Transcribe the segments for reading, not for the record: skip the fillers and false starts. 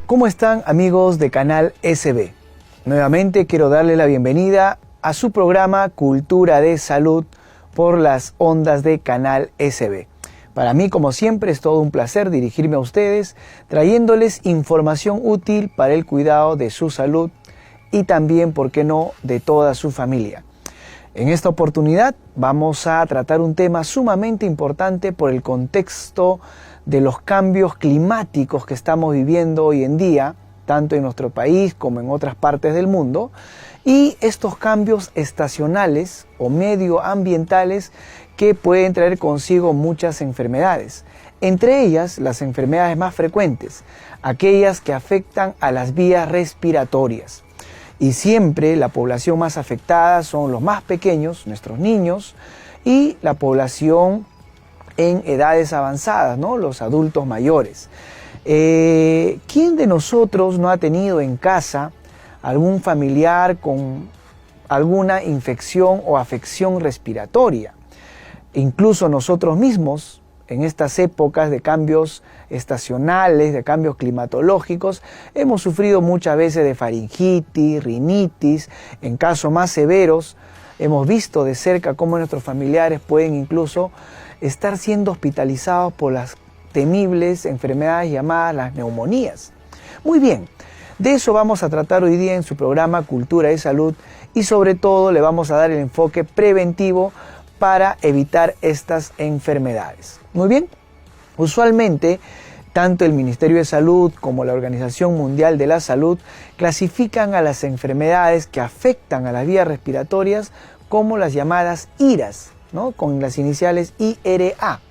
¿Cómo están, amigos de Canal SB? Nuevamente quiero darle la bienvenida a su programa Cultura de Salud por las ondas de Canal SB. Para mí, como siempre, es todo un placer dirigirme a ustedes, trayéndoles información útil para el cuidado de su salud y también, ¿por qué no?, de toda su familia. En esta oportunidad vamos a tratar un tema sumamente importante por el contexto de los cambios climáticos que estamos viviendo hoy en día, tanto en nuestro país como en otras partes del mundo, y estos cambios estacionales o medioambientales que pueden traer consigo muchas enfermedades. Entre ellas, las enfermedades más frecuentes, aquellas que afectan a las vías respiratorias. Y siempre la población más afectada son los más pequeños, nuestros niños, y la población en edades avanzadas, ¿no?, los adultos mayores. ¿Quién de nosotros no ha tenido en casa algún familiar con alguna infección o afección respiratoria? Incluso nosotros mismos, en estas épocas de cambios estacionales, de cambios climatológicos, hemos sufrido muchas veces de faringitis, rinitis. En casos más severos, hemos visto de cerca cómo nuestros familiares pueden incluso estar siendo hospitalizados por las temibles enfermedades llamadas las neumonías. Muy bien, de eso vamos a tratar hoy día en su programa Cultura de Salud y sobre todo le vamos a dar el enfoque preventivo para evitar estas enfermedades. Muy bien, usualmente tanto el Ministerio de Salud como la Organización Mundial de la Salud clasifican a las enfermedades que afectan a las vías respiratorias como las llamadas IRAS, ¿no?, con las iniciales IRA,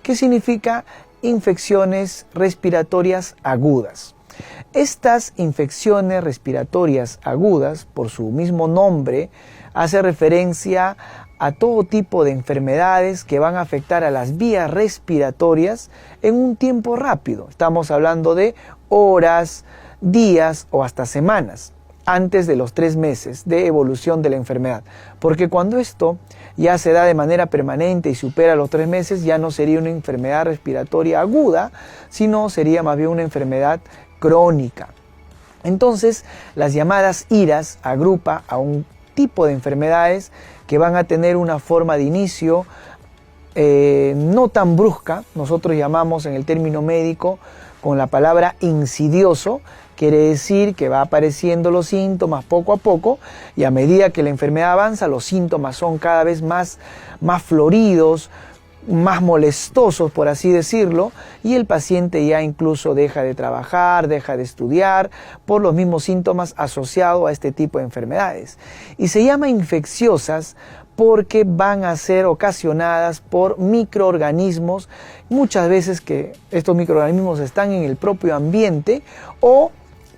que significa infecciones respiratorias agudas. Estas infecciones respiratorias agudas, por su mismo nombre, hace referencia a todo tipo de enfermedades que van a afectar a las vías respiratorias en un tiempo rápido. Estamos hablando de horas, días o hasta semanas antes de los 3 meses de evolución de la enfermedad. Porque cuando esto ya se da de manera permanente y supera los 3 meses, ya no sería una enfermedad respiratoria aguda, sino sería más bien una enfermedad crónica. Entonces, las llamadas IRAS agrupa a un tipo de enfermedades que van a tener una forma de inicio no tan brusca. Nosotros llamamos en el término médico con la palabra insidioso. Quiere decir que va apareciendo los síntomas poco a poco y a medida que la enfermedad avanza, los síntomas son cada vez más floridos, más molestosos, por así decirlo, y el paciente ya incluso deja de trabajar, deja de estudiar por los mismos síntomas asociados a este tipo de enfermedades. Y se llama infecciosas porque van a ser ocasionadas por microorganismos, muchas veces que estos microorganismos están en el propio ambiente o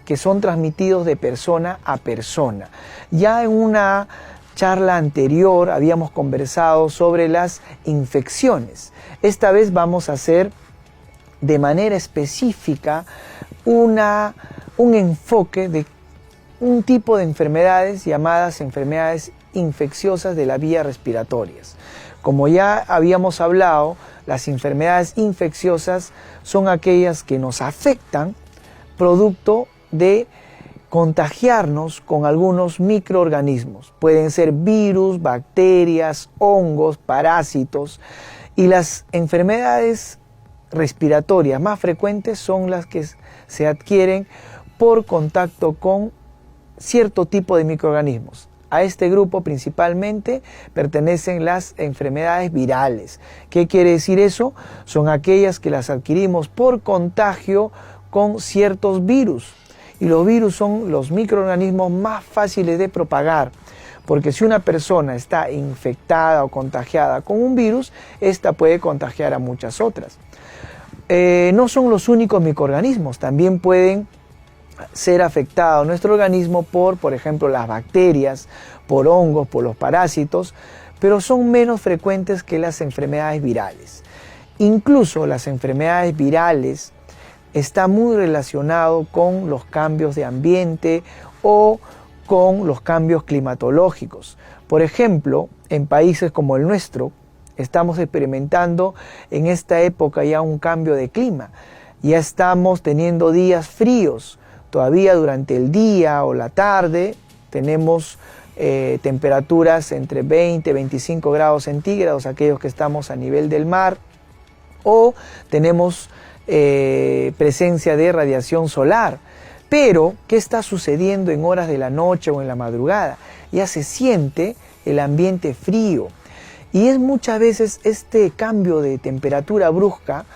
que son transmitidos de persona a persona. Ya en una charla anterior habíamos conversado sobre las infecciones. Esta vez vamos a hacer de manera específica un enfoque de un tipo de enfermedades llamadas enfermedades infecciosas de las vías respiratorias. Como ya habíamos hablado, las enfermedades infecciosas son aquellas que nos afectan producto de contagiarnos con algunos microorganismos. Pueden ser virus, bacterias, hongos, parásitos. Y las enfermedades respiratorias más frecuentes son las que se adquieren por contacto con cierto tipo de microorganismos. A este grupo principalmente pertenecen las enfermedades virales. ¿Qué quiere decir eso? Son aquellas que las adquirimos por contagio con ciertos virus. Y los virus son los microorganismos más fáciles de propagar, porque si una persona está infectada o contagiada con un virus, esta puede contagiar a muchas otras. No son los únicos microorganismos, también pueden ser afectados nuestro organismo por ejemplo, las bacterias, por hongos, por los parásitos, pero son menos frecuentes que las enfermedades virales. Incluso las enfermedades virales está muy relacionado con los cambios de ambiente o con los cambios climatológicos. Por ejemplo, en países como el nuestro, estamos experimentando en esta época ya un cambio de clima. ya estamos teniendo días fríos. Todavía durante el día o la tarde tenemos temperaturas entre 20 y 25 grados centígrados, aquellos que estamos a nivel del mar, o tenemos presencia de radiación solar. Pero, ¿qué está sucediendo en horas de la noche o en la madrugada? Ya se siente el ambiente frío. Y es muchas veces este cambio de temperatura brusca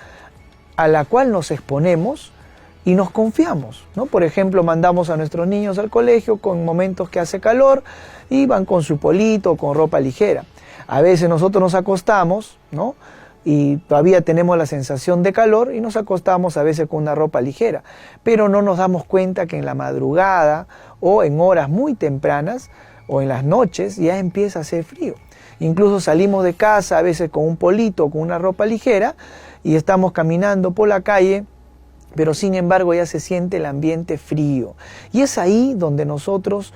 a la cual nos exponemos y nos confiamos, ¿no? Por ejemplo, mandamos a nuestros niños al colegio con momentos que hace calor y van con su polito o con ropa ligera. A veces nosotros nos acostamos, ¿no? Y todavía tenemos la sensación de calor y nos acostamos a veces con una ropa ligera, pero no nos damos cuenta que en la madrugada o en horas muy tempranas o en las noches ya empieza a hacer frío. Incluso salimos de casa a veces con un polito o con una ropa ligera y estamos caminando por la calle, pero sin embargo ya se siente el ambiente frío. Y es ahí donde nosotros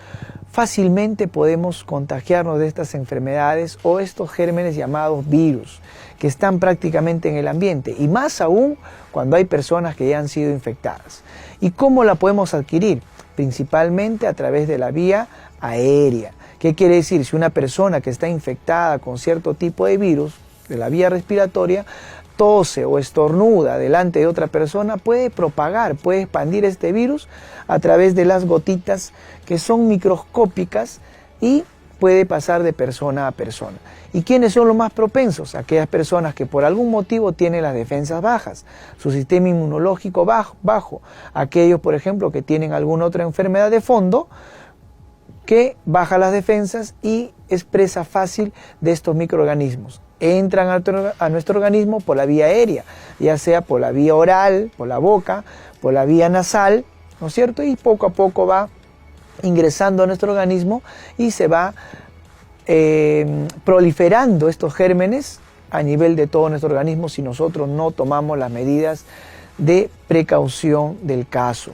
fácilmente podemos contagiarnos de estas enfermedades o estos gérmenes llamados virus, que están prácticamente en el ambiente, y más aún cuando hay personas que ya han sido infectadas. ¿Y cómo la podemos adquirir? Principalmente a través de la vía aérea. ¿Qué quiere decir? Si una persona que está infectada con cierto tipo de virus de la vía respiratoria tose o estornuda delante de otra persona, puede propagar, puede expandir este virus a través de las gotitas que son microscópicas y puede pasar de persona a persona. ¿Y quiénes son los más propensos? Aquellas personas que por algún motivo tienen las defensas bajas, su sistema inmunológico bajo. Aquellos, por ejemplo, que tienen alguna otra enfermedad de fondo, que baja las defensas y es presa fácil de estos microorganismos. Entran a nuestro organismo por la vía aérea, ya sea por la vía oral, por la boca, por la vía nasal, ¿no es cierto? Y poco a poco va ingresando a nuestro organismo y se va proliferando estos gérmenes a nivel de todo nuestro organismo si nosotros no tomamos las medidas de precaución del caso.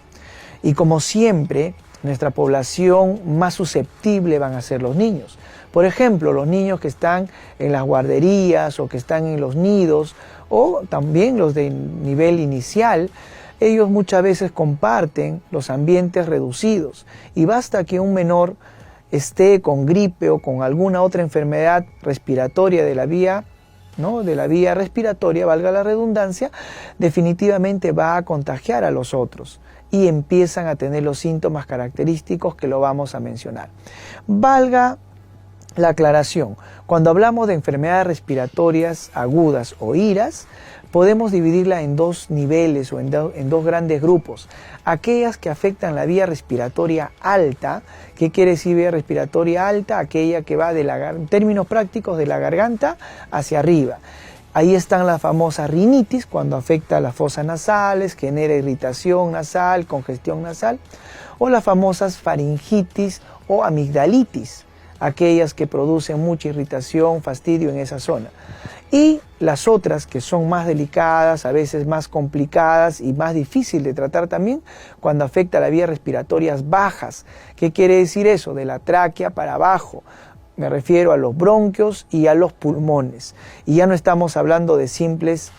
Y como siempre, nuestra población más susceptible van a ser los niños. Por ejemplo, los niños que están en las guarderías o que están en los nidos, o también los de nivel inicial, ellos muchas veces comparten los ambientes reducidos y basta que un menor esté con gripe o con alguna otra enfermedad respiratoria de la vía, ¿no? De la vía respiratoria, valga la redundancia, definitivamente va a contagiar a los otros y empiezan a tener los síntomas característicos que lo vamos a mencionar. Valga la aclaración, cuando hablamos de enfermedades respiratorias agudas o IRAS, podemos dividirla en dos niveles o en dos grandes grupos. Aquellas que afectan la vía respiratoria alta. ¿Qué quiere decir vía respiratoria alta? Aquella que va en términos prácticos de la garganta hacia arriba. Ahí están las famosas rinitis, cuando afecta a las fosas nasales, genera irritación nasal, congestión nasal, o las famosas faringitis o amigdalitis, aquellas que producen mucha irritación, fastidio en esa zona. Y las otras que son más delicadas, a veces más complicadas y más difícil de tratar también, cuando afecta a las vías respiratorias bajas. ¿Qué quiere decir eso? De la tráquea para abajo. Me refiero a los bronquios y a los pulmones. Y ya no estamos hablando de simples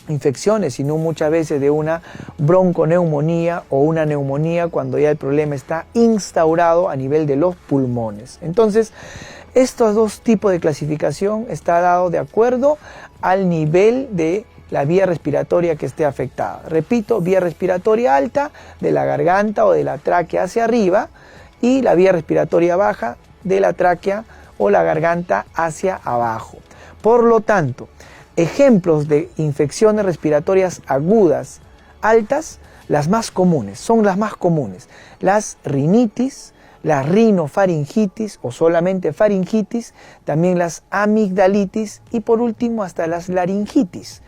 infecciones, sino muchas veces de una bronconeumonía o una neumonía cuando ya el problema está instaurado a nivel de los pulmones. Entonces, estos dos tipos de clasificación está dado de acuerdo al nivel de la vía respiratoria que esté afectada. Repito, vía respiratoria alta, de la garganta o de la tráquea hacia arriba, y la vía respiratoria baja, de la tráquea o la garganta hacia abajo. Por lo tanto, ejemplos de infecciones respiratorias agudas altas, las más comunes, son las más comunes. Las rinitis, la rinofaringitis o solamente faringitis, también las amigdalitis y por último hasta las laringitis,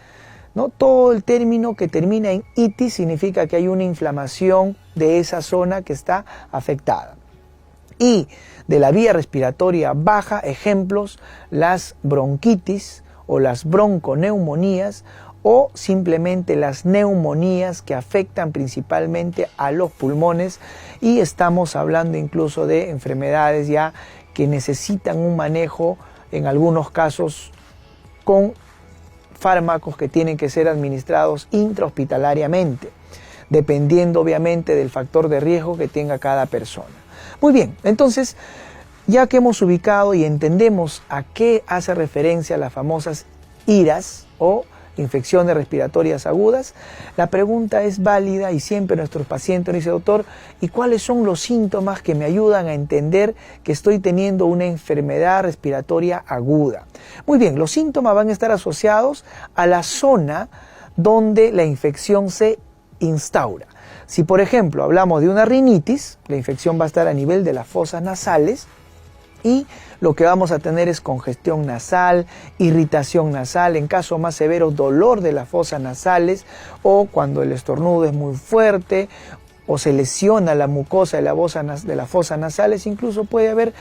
¿no? Todo el término que termina en itis significa que hay una inflamación de esa zona que está afectada. Y de la vía respiratoria baja, ejemplos, las bronquitis o las bronconeumonías o simplemente las neumonías que afectan principalmente a los pulmones, y estamos hablando incluso de enfermedades ya que necesitan un manejo en algunos casos con fármacos que tienen que ser administrados intrahospitalariamente, dependiendo obviamente del factor de riesgo que tenga cada persona. Muy bien, entonces, ya que hemos ubicado y entendemos a qué hace referencia las famosas IRAS o infecciones respiratorias agudas, la pregunta es válida y siempre nuestros pacientes nos dicen: doctor, ¿y cuáles son los síntomas que me ayudan a entender que estoy teniendo una enfermedad respiratoria aguda? Muy bien, los síntomas van a estar asociados a la zona donde la infección se instaura. Si por ejemplo hablamos de una rinitis, la infección va a estar a nivel de las fosas nasales, y lo que vamos a tener es congestión nasal, irritación nasal, en caso más severo dolor de las fosas nasales, o cuando el estornudo es muy fuerte o se lesiona la mucosa de las fosas nasales, incluso puede haber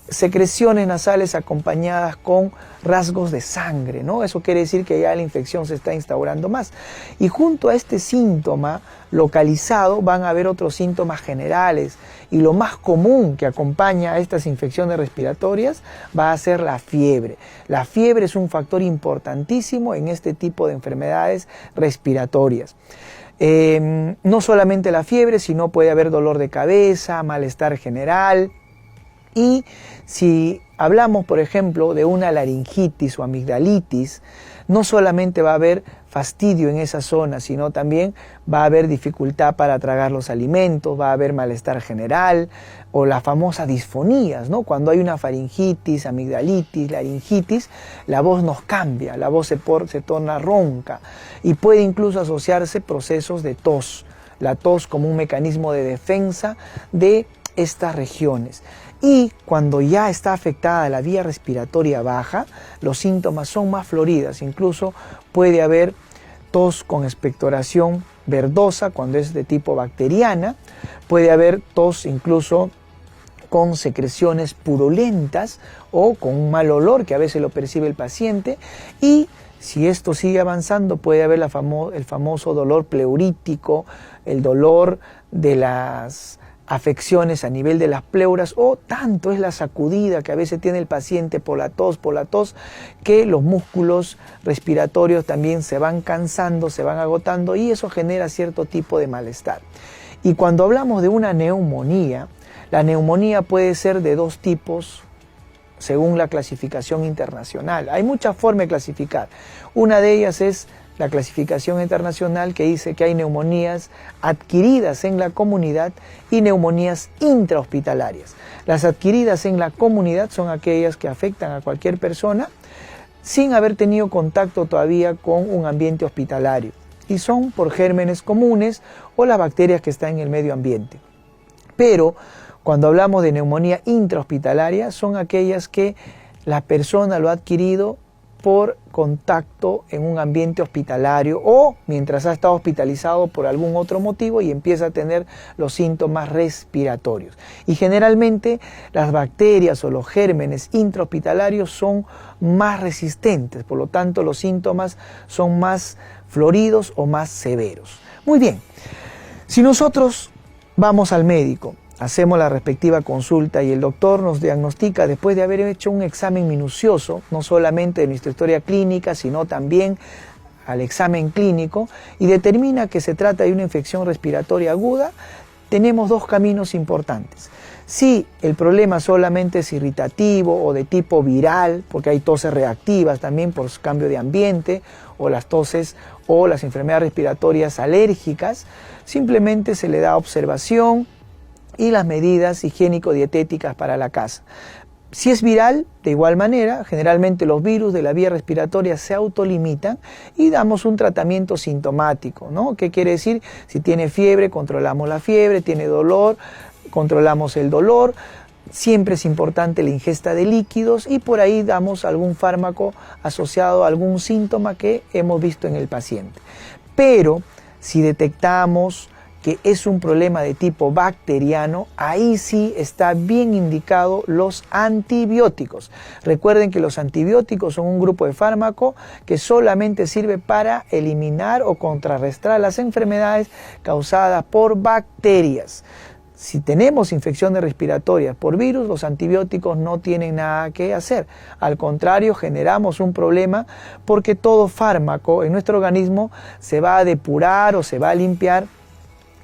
secreciones nasales acompañadas con rasgos de sangre, ¿no? Eso quiere decir que ya la infección se está instaurando más. Y junto a este síntoma localizado van a haber otros síntomas generales, y lo más común que acompaña a estas infecciones respiratorias va a ser la fiebre. La fiebre es un factor importantísimo en este tipo de enfermedades respiratorias. No solamente la fiebre, sino puede haber dolor de cabeza, malestar general. Y si hablamos, por ejemplo, de una laringitis o amigdalitis, no solamente va a haber fastidio en esa zona, sino también va a haber dificultad para tragar los alimentos, va a haber malestar general o las famosas disfonías, ¿no? Cuando hay una faringitis, amigdalitis, laringitis, la voz nos cambia, la voz se torna ronca y puede incluso asociarse procesos de tos, la tos como un mecanismo de defensa de estas regiones. Y cuando ya está afectada la vía respiratoria baja, los síntomas son más floridas. Incluso puede haber tos con expectoración verdosa cuando es de tipo bacteriana. Puede haber tos incluso con secreciones purulentas o con un mal olor que a veces lo percibe el paciente. Y si esto sigue avanzando, puede haber el famoso dolor pleurítico, el dolor de las afecciones a nivel de las pleuras, o tanto es la sacudida que a veces tiene el paciente por la tos, que los músculos respiratorios también se van cansando, se van agotando, y eso genera cierto tipo de malestar. Y cuando hablamos de una neumonía, la neumonía puede ser de dos tipos según la clasificación internacional. Hay muchas formas de clasificar. Una de ellas es la clasificación internacional, que dice que hay neumonías adquiridas en la comunidad y neumonías intrahospitalarias. Las adquiridas en la comunidad son aquellas que afectan a cualquier persona sin haber tenido contacto todavía con un ambiente hospitalario, y son por gérmenes comunes o las bacterias que están en el medio ambiente. Pero cuando hablamos de neumonía intrahospitalaria, son aquellas que la persona lo ha adquirido por contacto en un ambiente hospitalario o mientras ha estado hospitalizado por algún otro motivo y empieza a tener los síntomas respiratorios. Y generalmente las bacterias o los gérmenes intrahospitalarios son más resistentes, por lo tanto los síntomas son más floridos o más severos. Muy bien, si nosotros vamos al médico, hacemos la respectiva consulta y el doctor nos diagnostica después de haber hecho un examen minucioso, no solamente de nuestra historia clínica, sino también al examen clínico, y determina que se trata de una infección respiratoria aguda, tenemos dos caminos importantes. Si el problema solamente es irritativo o de tipo viral, porque hay toses reactivas también por cambio de ambiente, o las toses o las enfermedades respiratorias alérgicas, simplemente se le da observación y las medidas higiénico-dietéticas para la casa. Si es viral, de igual manera, generalmente los virus de la vía respiratoria se autolimitan y damos un tratamiento sintomático, ¿no? ¿Qué quiere decir? Si tiene fiebre, controlamos la fiebre, tiene dolor, controlamos el dolor. Siempre es importante la ingesta de líquidos y por ahí damos algún fármaco asociado a algún síntoma que hemos visto en el paciente. Pero si detectamos que es un problema de tipo bacteriano, ahí sí está bien indicado los antibióticos. Recuerden que los antibióticos son un grupo de fármaco que solamente sirve para eliminar o contrarrestar las enfermedades causadas por bacterias. Si tenemos infecciones respiratorias por virus, los antibióticos no tienen nada que hacer. Al contrario, generamos un problema porque todo fármaco en nuestro organismo se va a depurar o se va a limpiar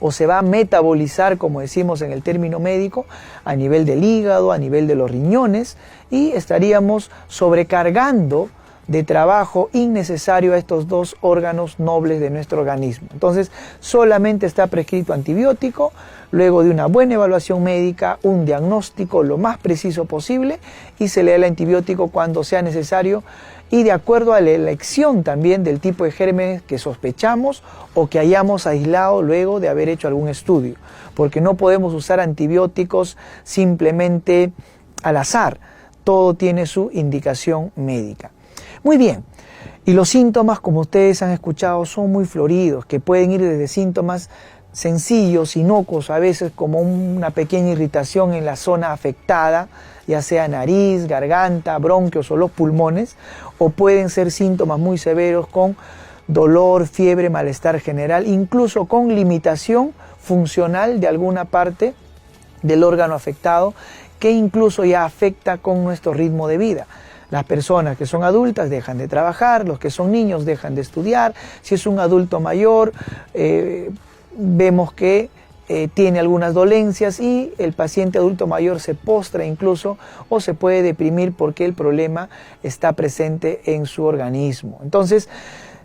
o se va a metabolizar, como decimos en el término médico, a nivel del hígado, a nivel de los riñones, y estaríamos sobrecargando de trabajo innecesario a estos dos órganos nobles de nuestro organismo. Entonces, solamente está prescrito antibiótico, luego de una buena evaluación médica, un diagnóstico lo más preciso posible, y se le da el antibiótico cuando sea necesario, y de acuerdo a la elección también del tipo de gérmenes que sospechamos o que hayamos aislado luego de haber hecho algún estudio, porque no podemos usar antibióticos simplemente al azar, todo tiene su indicación médica. Muy bien, y los síntomas, como ustedes han escuchado, son muy floridos, que pueden ir desde síntomas sencillos, inocuos, a veces como una pequeña irritación en la zona afectada, ya sea nariz, garganta, bronquios o los pulmones, o pueden ser síntomas muy severos con dolor, fiebre, malestar general, incluso con limitación funcional de alguna parte del órgano afectado, que incluso ya afecta con nuestro ritmo de vida. Las personas que son adultas dejan de trabajar, los que son niños dejan de estudiar, si es un adulto mayor, vemos que tiene algunas dolencias y el paciente adulto mayor se postra incluso o se puede deprimir porque el problema está presente en su organismo. Entonces,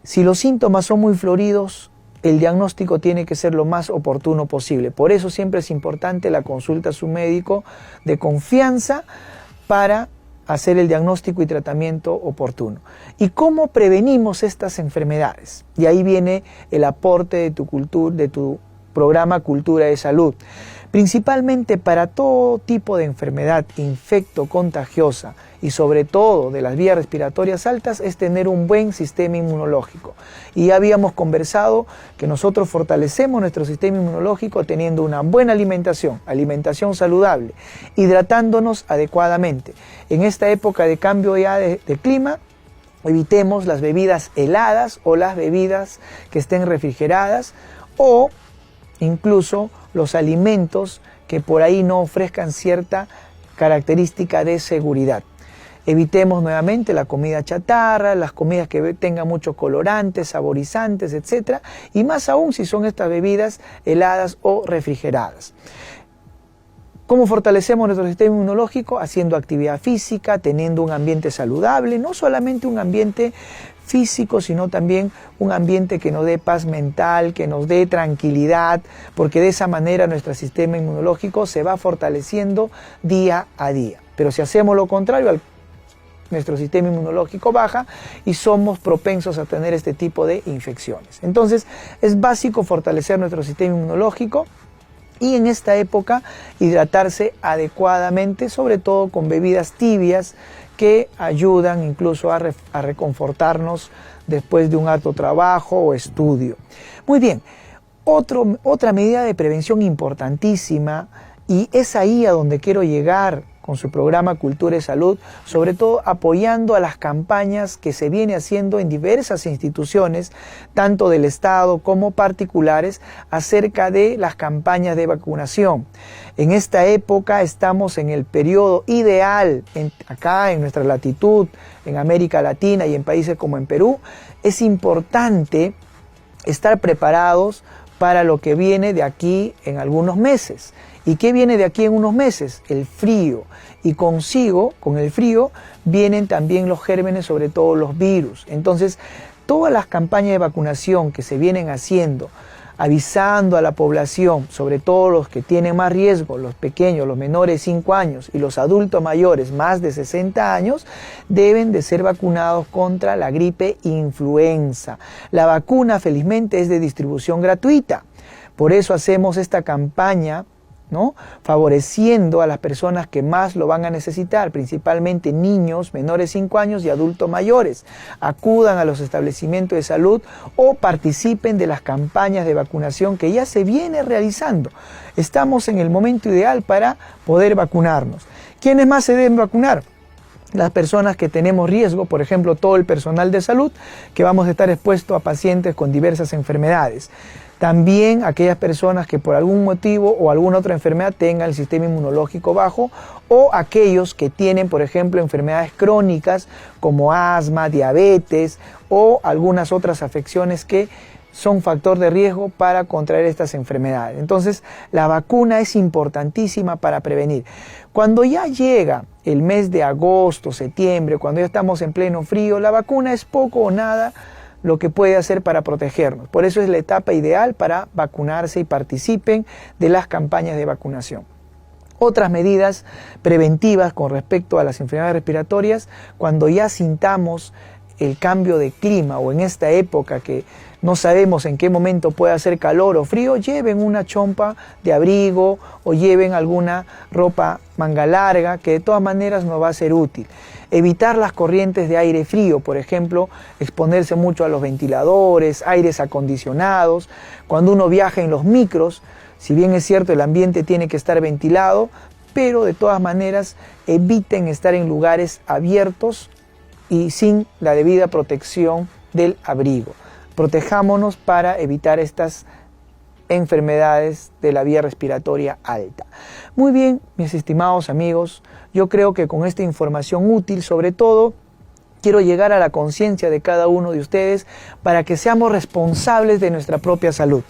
si los síntomas son muy floridos, el diagnóstico tiene que ser lo más oportuno posible. Por eso siempre es importante la consulta a su médico de confianza para hacer el diagnóstico y tratamiento oportuno. ¿Y cómo prevenimos estas enfermedades? Y ahí viene el aporte de tu programa Cultura de Salud. Principalmente para todo tipo de enfermedad infecto-contagiosa y sobre todo de las vías respiratorias altas es tener un buen sistema inmunológico. Y ya habíamos conversado que nosotros fortalecemos nuestro sistema inmunológico teniendo una buena alimentación saludable, hidratándonos adecuadamente. En esta época de cambio ya de clima, evitemos las bebidas heladas o las bebidas que estén refrigeradas o incluso los alimentos que por ahí no ofrezcan cierta característica de seguridad. Evitemos nuevamente la comida chatarra, las comidas que tengan muchos colorantes, saborizantes, etc. Y más aún si son estas bebidas heladas o refrigeradas. ¿Cómo fortalecemos nuestro sistema inmunológico? Haciendo actividad física, teniendo un ambiente saludable, no solamente un ambiente físico, sino también un ambiente que nos dé paz mental, que nos dé tranquilidad, porque de esa manera nuestro sistema inmunológico se va fortaleciendo día a día. Pero si hacemos lo contrario, nuestro sistema inmunológico baja y somos propensos a tener este tipo de infecciones. Entonces, es básico fortalecer nuestro sistema inmunológico y en esta época hidratarse adecuadamente, sobre todo con bebidas tibias que ayudan incluso a reconfortarnos después de un harto trabajo o estudio. Muy bien, otra medida de prevención importantísima, y es ahí a donde quiero llegar con su programa Cultura y Salud, sobre todo apoyando a las campañas que se viene haciendo en diversas instituciones, tanto del Estado como particulares, acerca de las campañas de vacunación. En esta época estamos en el periodo ideal, acá en nuestra latitud, en América Latina y en países como en Perú, es importante estar preparados para lo que viene de aquí en algunos meses. ¿Y qué viene de aquí en unos meses? El frío. Y consigo, con el frío, vienen también los gérmenes, sobre todo los virus. Entonces, todas las campañas de vacunación que se vienen haciendo, avisando a la población, sobre todo los que tienen más riesgo, los pequeños, los menores de 5 años y los adultos mayores más de 60 años, deben de ser vacunados contra la gripe influenza. La vacuna, felizmente, es de distribución gratuita. Por eso hacemos esta campaña, ¿no?, favoreciendo a las personas que más lo van a necesitar, principalmente niños menores de 5 años y adultos mayores. Acudan a los establecimientos de salud o participen de las campañas de vacunación que ya se viene realizando. Estamos en el momento ideal para poder vacunarnos. ¿Quiénes más se deben vacunar? Las personas que tenemos riesgo, por ejemplo, todo el personal de salud, que vamos a estar expuestos a pacientes con diversas enfermedades. También aquellas personas que por algún motivo o alguna otra enfermedad tengan el sistema inmunológico bajo, o aquellos que tienen, por ejemplo, enfermedades crónicas como asma, diabetes o algunas otras afecciones que son factor de riesgo para contraer estas enfermedades. Entonces, la vacuna es importantísima para prevenir. Cuando ya llega el mes de agosto, septiembre, cuando ya estamos en pleno frío, la vacuna es poco o nada lo que puede hacer para protegernos. Por eso es la etapa ideal para vacunarse y participen de las campañas de vacunación. Otras medidas preventivas con respecto a las enfermedades respiratorias, cuando ya sintamos el cambio de clima o en esta época que no sabemos en qué momento puede hacer calor o frío, lleven una chompa de abrigo o lleven alguna ropa manga larga que de todas maneras nos va a ser útil. Evitar las corrientes de aire frío, por ejemplo, exponerse mucho a los ventiladores, aires acondicionados. Cuando uno viaja en los micros, si bien es cierto el ambiente tiene que estar ventilado, pero de todas maneras eviten estar en lugares abiertos y sin la debida protección del abrigo. Protejámonos para evitar estas enfermedades de la vía respiratoria alta. Muy bien, mis estimados amigos, yo creo que con esta información útil, sobre todo, quiero llegar a la conciencia de cada uno de ustedes para que seamos responsables de nuestra propia salud.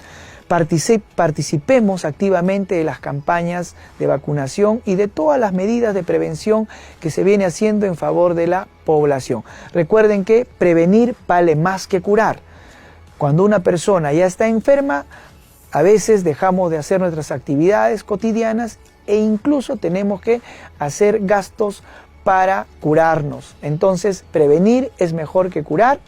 Participemos activamente de las campañas de vacunación y de todas las medidas de prevención que se viene haciendo en favor de la población. Recuerden que prevenir vale más que curar. Cuando una persona ya está enferma, a veces dejamos de hacer nuestras actividades cotidianas e incluso tenemos que hacer gastos para curarnos. Entonces, prevenir es mejor que curar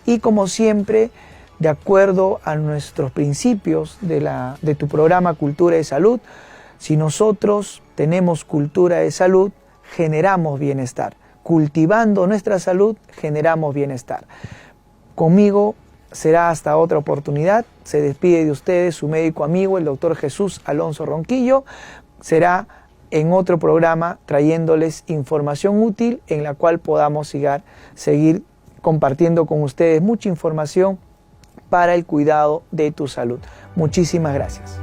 y, como siempre, de acuerdo a nuestros principios de tu programa Cultura de Salud, si nosotros tenemos cultura de salud, generamos bienestar. Cultivando nuestra salud, generamos bienestar. Conmigo será hasta otra oportunidad. Se despide de ustedes su médico amigo, el doctor Jesús Alonso Ronquillo. Será en otro programa trayéndoles información útil en la cual podamos seguir compartiendo con ustedes mucha información para el cuidado de tu salud. Muchísimas gracias.